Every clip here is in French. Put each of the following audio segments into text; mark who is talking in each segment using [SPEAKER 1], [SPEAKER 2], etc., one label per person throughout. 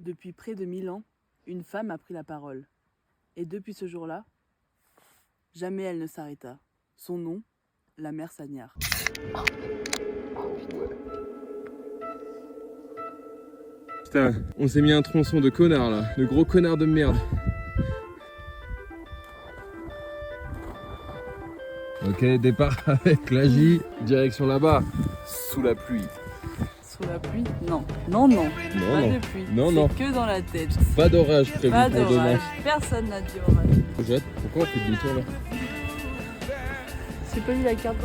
[SPEAKER 1] Depuis près de 1000 ans, une femme a pris la parole. Et depuis ce jour-là, jamais elle ne s'arrêta. Son nom, la mère Sagnard.
[SPEAKER 2] Putain, on s'est mis un tronçon de connard là, de gros connard de merde. Ok, départ avec la J, direction là-bas, sous la pluie.
[SPEAKER 1] Sous la pluie? Non. Non, non. Pas de pluie. C'est que dans la tête.
[SPEAKER 2] Pas d'orage prévu
[SPEAKER 1] Pas
[SPEAKER 2] pour
[SPEAKER 1] d'orage.
[SPEAKER 2] demain.
[SPEAKER 1] Personne n'a dit orage.
[SPEAKER 2] Jade, pourquoi on fait demi-tour là?
[SPEAKER 1] J'ai pas vu la carte.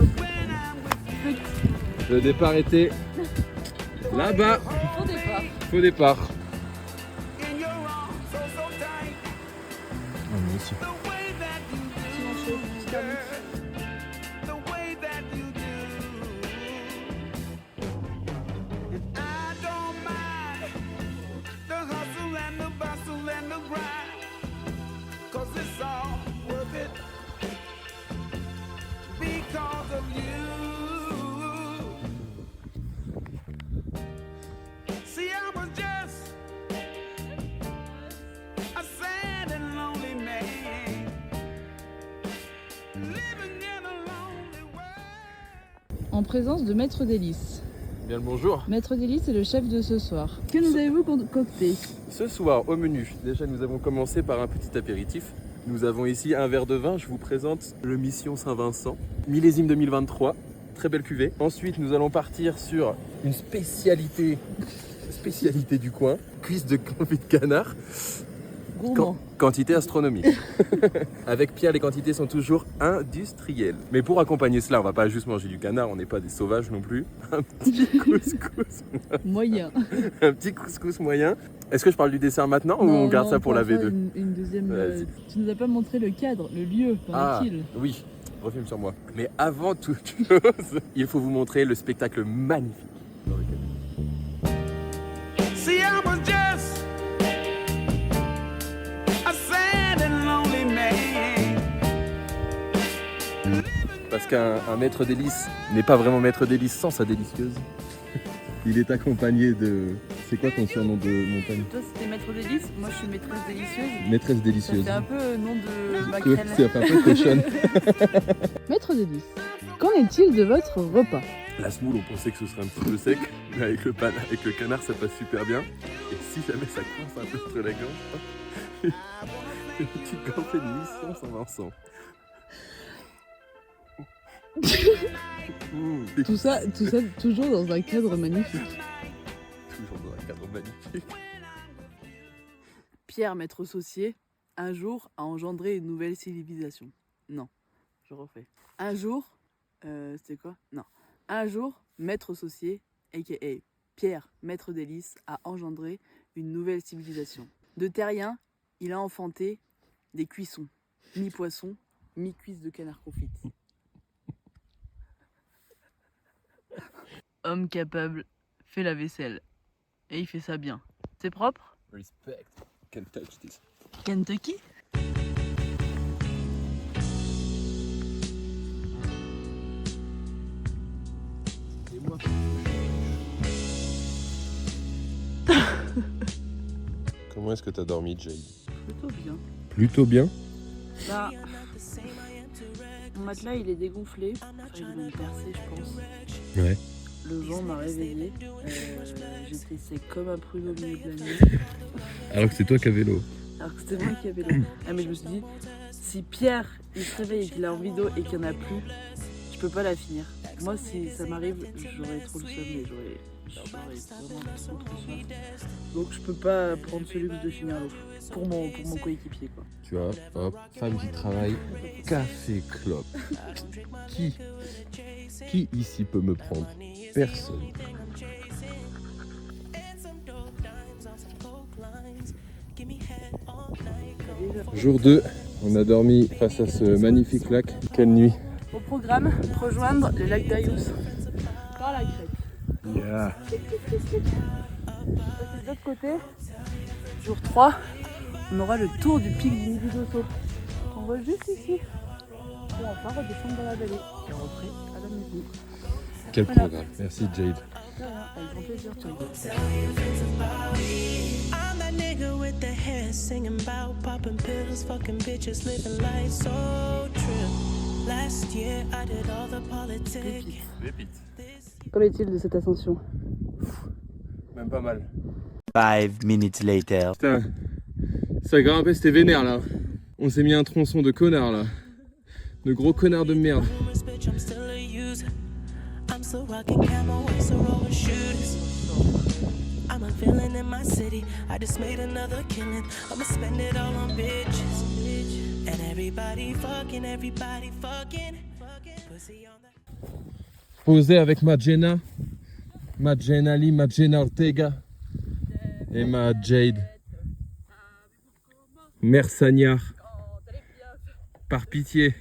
[SPEAKER 2] Le départ était là-bas.
[SPEAKER 1] Au départ.
[SPEAKER 2] Faux départ. Ah, moi aussi.
[SPEAKER 1] En présence de Maître Délice.
[SPEAKER 2] Bien le bonjour.
[SPEAKER 1] Maître Délice est le chef de ce soir. Que nous avez-vous concocté?
[SPEAKER 2] Ce soir, au menu, déjà nous avons commencé par un petit apéritif. Nous avons ici un verre de vin. Je vous présente le Mission Saint-Vincent, millésime 2023. Très belle cuvée. Ensuite, nous allons partir sur une spécialité du coin. Cuisse de confit de canard.
[SPEAKER 1] Gourmand.
[SPEAKER 2] Quantité astronomique. Avec Pierre, les quantités sont toujours industrielles. Mais pour accompagner cela, on va pas juste manger du canard, on n'est pas des sauvages non plus. Un petit couscous
[SPEAKER 1] moyen.
[SPEAKER 2] Un petit couscous moyen. Est-ce que je parle du dessert maintenant ou on garde ça pour la V2?
[SPEAKER 1] Une deuxième. Tu nous as pas montré le cadre, le lieu dans lequel.
[SPEAKER 2] Oui, refilme sur moi. Mais avant toute chose, il faut vous montrer le spectacle magnifique dans lequel. See, I was just a sad and lonely man. Parce qu'un maître délice n'est pas vraiment maître délice sans sa délicieuse. Il est accompagné de... C'est quoi ton surnom de montagne?
[SPEAKER 1] Toi c'était Maître Délice, moi je suis maîtresse délicieuse.
[SPEAKER 2] Maîtresse délicieuse.
[SPEAKER 1] C'est un peu nom de maquerelle.
[SPEAKER 2] C'est un peu cochonne.
[SPEAKER 1] Maître Délice, qu'en est-il de votre repas?
[SPEAKER 2] La semoule, on pensait que ce serait un petit peu sec, mais avec le canard, ça passe super bien. Et si jamais ça coince un peu entre la gorge, une petite gorgée de Mission Saint-Vincent.
[SPEAKER 1] Tout ça, toujours dans un cadre magnifique.
[SPEAKER 2] Toujours dans un cadre magnifique.
[SPEAKER 1] Pierre, maître saucier, un jour a engendré une nouvelle civilisation. Non, je refais. Un jour, c'était quoi? Non. Un jour, maître saucier, a.k.a. Pierre, maître délice, a engendré une nouvelle civilisation. De terrien, il a enfanté des cuissons, mi-poisson, mi-cuisse de canard confit. Homme capable fait la vaisselle. Et il fait ça bien. C'est propre?
[SPEAKER 2] Respect. Can't touch this.
[SPEAKER 1] Kentucky?
[SPEAKER 2] Et moi. Comment est-ce que t'as dormi, Jade?
[SPEAKER 1] Plutôt bien.
[SPEAKER 2] Plutôt bien.
[SPEAKER 1] Là, mon matelas il est dégonflé. Enfin, il va me percer, je pense.
[SPEAKER 2] Ouais.
[SPEAKER 1] Le vent m'a réveillée. J'étais sec comme un pruneau au milieu de la nuit.
[SPEAKER 2] Alors que c'est toi qui avais l'eau.
[SPEAKER 1] Alors que c'était moi qui avais l'eau. Ah, mais je me suis dit, si Pierre il se réveille et qu'il a envie d'eau et qu'il n'y en a plus, je peux pas la finir. Moi, si ça m'arrive, j'aurais trop le seum et j'aurais vraiment trop soif. Donc je peux pas prendre ce luxe de finir l'eau. Pour mon coéquipier, quoi.
[SPEAKER 2] Tu vois, hop, femme qui travaille, café clope. Qui ici peut me prendre? Personne. Jour 2, on a dormi face à ce magnifique lac. Quelle nuit!
[SPEAKER 1] Au programme, rejoindre le lac d'Ayous par la crête.
[SPEAKER 2] Yeah.
[SPEAKER 1] De l'autre côté, jour 3, on aura le tour du pic du Midi d'Osso. On va juste ici. Pour enfin redescendre dans la vallée et rentrer à la maison.
[SPEAKER 2] Quel programme! Merci Jade.
[SPEAKER 1] Avec grand plaisir, tu vois.
[SPEAKER 3] fucking bitches, living life so true. Last year I did all the politic.
[SPEAKER 2] Pépite.
[SPEAKER 1] Qu'en est-il de cette ascension?
[SPEAKER 2] Même pas mal.
[SPEAKER 4] 5 minutes later.
[SPEAKER 2] Putain, ça grimpait, c'était vénère là. On s'est mis un tronçon de connard là. De gros connards de merde.
[SPEAKER 3] Rumors, bitch, I'm still a user. I'm still rocking camo, waist roller shooters. I'm a villain in my city. I just made another killing. I'ma spend it all on bitches. And everybody fucking. Pussy on the...
[SPEAKER 2] Posé avec ma Jenna Lee, ma Jenna Ortega et ma Jade. Mère Sagnard, par pitié,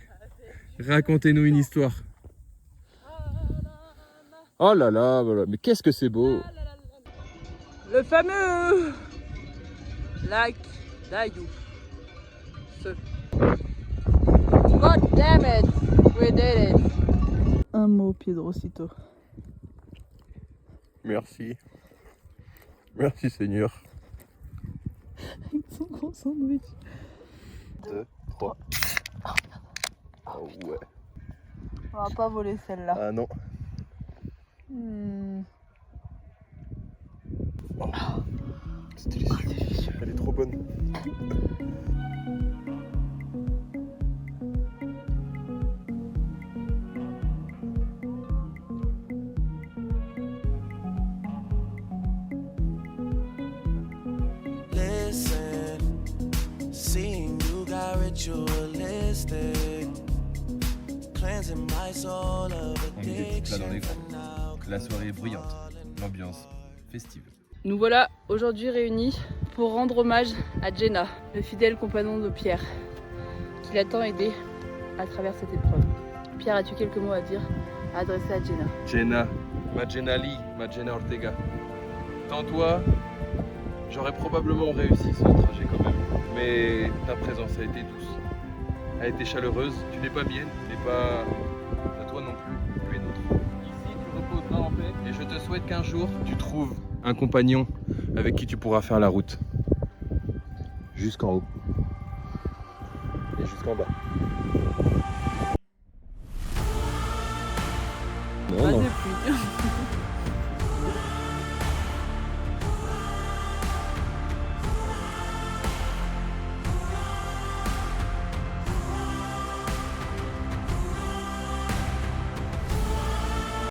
[SPEAKER 2] racontez-nous une histoire. Oh là là, voilà. Mais qu'est-ce que c'est beau!
[SPEAKER 1] Le fameux lac d'Ayou. God damn it, we did it. Un mot, Piedrosito.
[SPEAKER 2] Merci. Merci Seigneur.
[SPEAKER 1] Avec son gros sandwich.
[SPEAKER 2] 2, 3. Oh ouais.
[SPEAKER 1] On va pas voler celle-là.
[SPEAKER 2] Ah non. C'est délicieux. Elle est trop bonne.
[SPEAKER 3] Listen, seeing you got ritualistic, cleansing my soul of
[SPEAKER 2] On met des petits plats dans les
[SPEAKER 3] addiction.
[SPEAKER 2] grands. La soirée est bruyante, l'ambiance festive.
[SPEAKER 1] Nous voilà aujourd'hui réunis pour rendre hommage à Jenna, le fidèle compagnon de Pierre, qui l'a tant aidé à travers cette épreuve. Pierre, as-tu quelques mots à dire, à adresser à Jenna?
[SPEAKER 2] Jenna, ma Jenna Lee, ma Jenna Ortega. Sans toi, j'aurais probablement réussi ce trajet quand même. Mais ta présence a été douce, a été chaleureuse. Tu n'es pas mienne, tu n'es pas à toi non plus, tu es nôtre. Ici, tu reposeras en paix et je te souhaite qu'un jour, tu trouves un compagnon avec qui tu pourras faire la route. Jusqu'en haut. Et jusqu'en bas.
[SPEAKER 1] Pas de pluie.